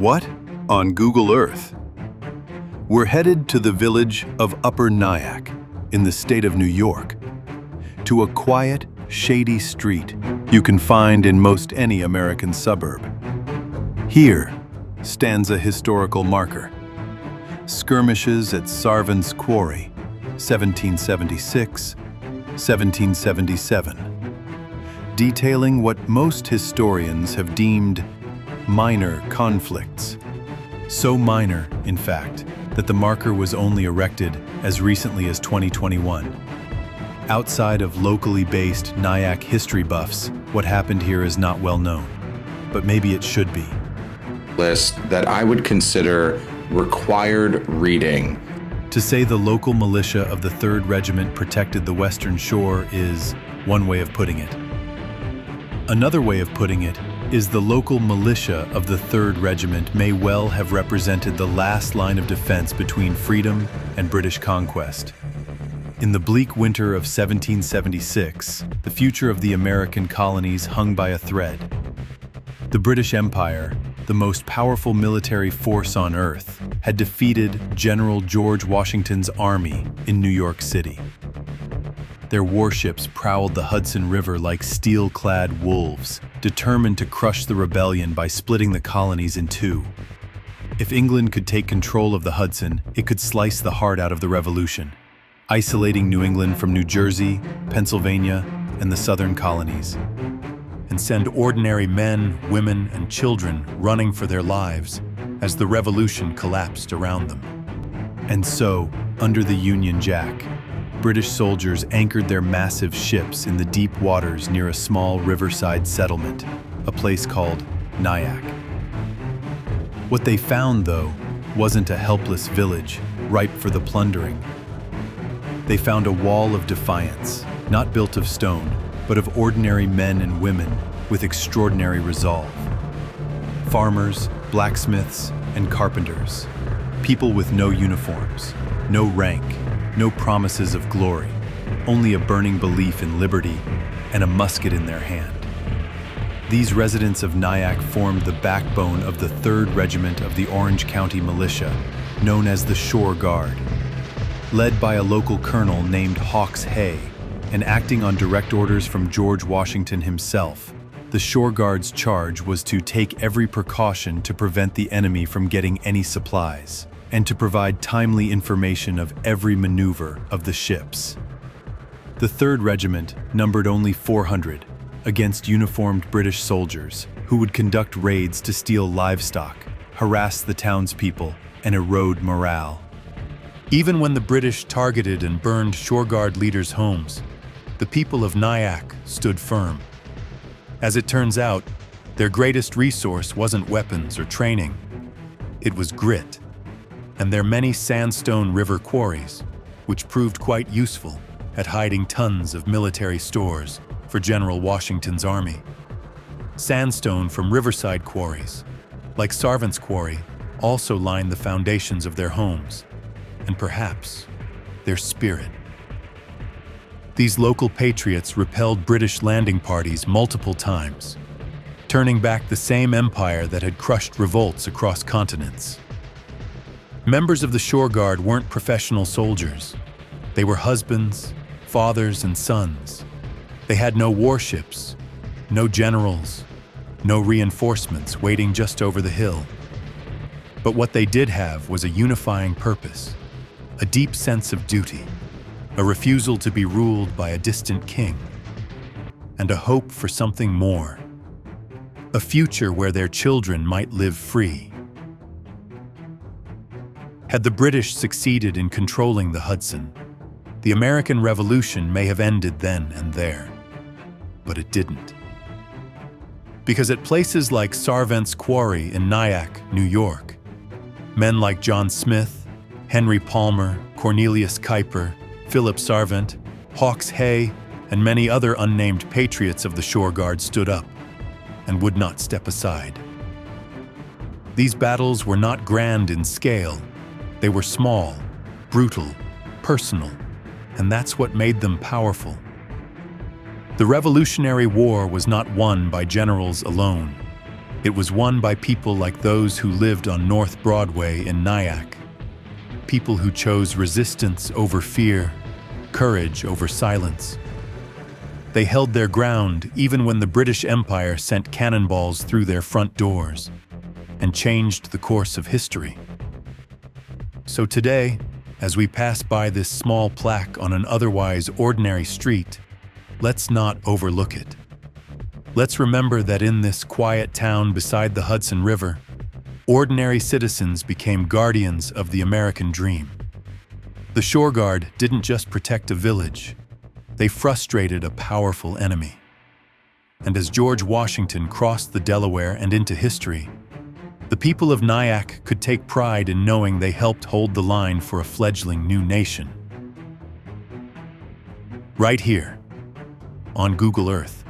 What? On Google Earth. We're headed to the village of Upper Nyack in the state of New York, to a quiet, shady street you can find in most any American suburb. Here stands a historical marker. Skirmishes at Sarvent's Quarry, 1776, 1777, detailing what most historians have deemed minor conflicts. So minor, in fact, that the marker was only erected as recently as 2021. Outside of locally based Nyack history buffs, what happened here is not well known, but maybe it should be. List that I would consider required reading. To say the local militia of the 3rd Regiment protected the Western Shore is one way of putting it. Another way of putting it is the local militia of the 3rd Regiment may well have represented the last line of defense between freedom and British conquest. In the bleak winter of 1776, the future of the American colonies hung by a thread. The British Empire, the most powerful military force on Earth, had defeated General George Washington's army in New York City. Their warships prowled the Hudson River like steel-clad wolves, determined to crush the rebellion by splitting the colonies in two. If England could take control of the Hudson, it could slice the heart out of the revolution, isolating New England from New Jersey, Pennsylvania, and the southern colonies, and send ordinary men, women, and children running for their lives as the revolution collapsed around them. And so, under the Union Jack, British soldiers anchored their massive ships in the deep waters near a small riverside settlement, a place called Nyack. What they found, though, wasn't a helpless village ripe for the plundering. They found a wall of defiance, not built of stone, but of ordinary men and women with extraordinary resolve. Farmers, blacksmiths, and carpenters. People with no uniforms, no rank, no promises of glory, only a burning belief in liberty and a musket in their hand. These residents of Nyack formed the backbone of the 3rd Regiment of the Orange County Militia, known as the Shore Guard. Led by a local colonel named Hawks Hay, and acting on direct orders from George Washington himself, the Shore Guard's charge was to take every precaution to prevent the enemy from getting any supplies, and to provide timely information of every maneuver of the ships. The 3rd Regiment numbered only 400 against uniformed British soldiers who would conduct raids to steal livestock, harass the townspeople, and erode morale. Even when the British targeted and burned Shore Guard leaders' homes, the people of Nyack stood firm. As it turns out, their greatest resource wasn't weapons or training. It was grit, and their many sandstone river quarries, which proved quite useful at hiding tons of military stores for General Washington's army. Sandstone from riverside quarries, like Sarvent's quarry, also lined the foundations of their homes, and perhaps their spirit. These local patriots repelled British landing parties multiple times, turning back the same empire that had crushed revolts across continents. Members of the Shore Guard weren't professional soldiers. They were husbands, fathers, and sons. They had no warships, no generals, no reinforcements waiting just over the hill. But what they did have was a unifying purpose, a deep sense of duty, a refusal to be ruled by a distant king, and a hope for something more, a future where their children might live free. Had the British succeeded in controlling the Hudson, the American Revolution may have ended then and there, but it didn't. Because at places like Sarvent's Quarry in Nyack, New York, men like John Smith, Henry Palmer, Cornelius Kuiper, Philip Sarvent, Hawks Hay, and many other unnamed patriots of the Shore Guard stood up and would not step aside. These battles were not grand in scale. They were small, brutal, personal, and that's what made them powerful. The Revolutionary War was not won by generals alone. It was won by people like those who lived on North Broadway in Nyack, people who chose resistance over fear, courage over silence. They held their ground even when the British Empire sent cannonballs through their front doors and changed the course of history. So today, as we pass by this small plaque on an otherwise ordinary street, let's not overlook it. Let's remember that in this quiet town beside the Hudson River, ordinary citizens became guardians of the American dream. The shore guard didn't just protect a village, they frustrated a powerful enemy. And as George Washington crossed the Delaware and into history, the people of Nyack could take pride in knowing they helped hold the line for a fledgling new nation. Right here, on Google Earth.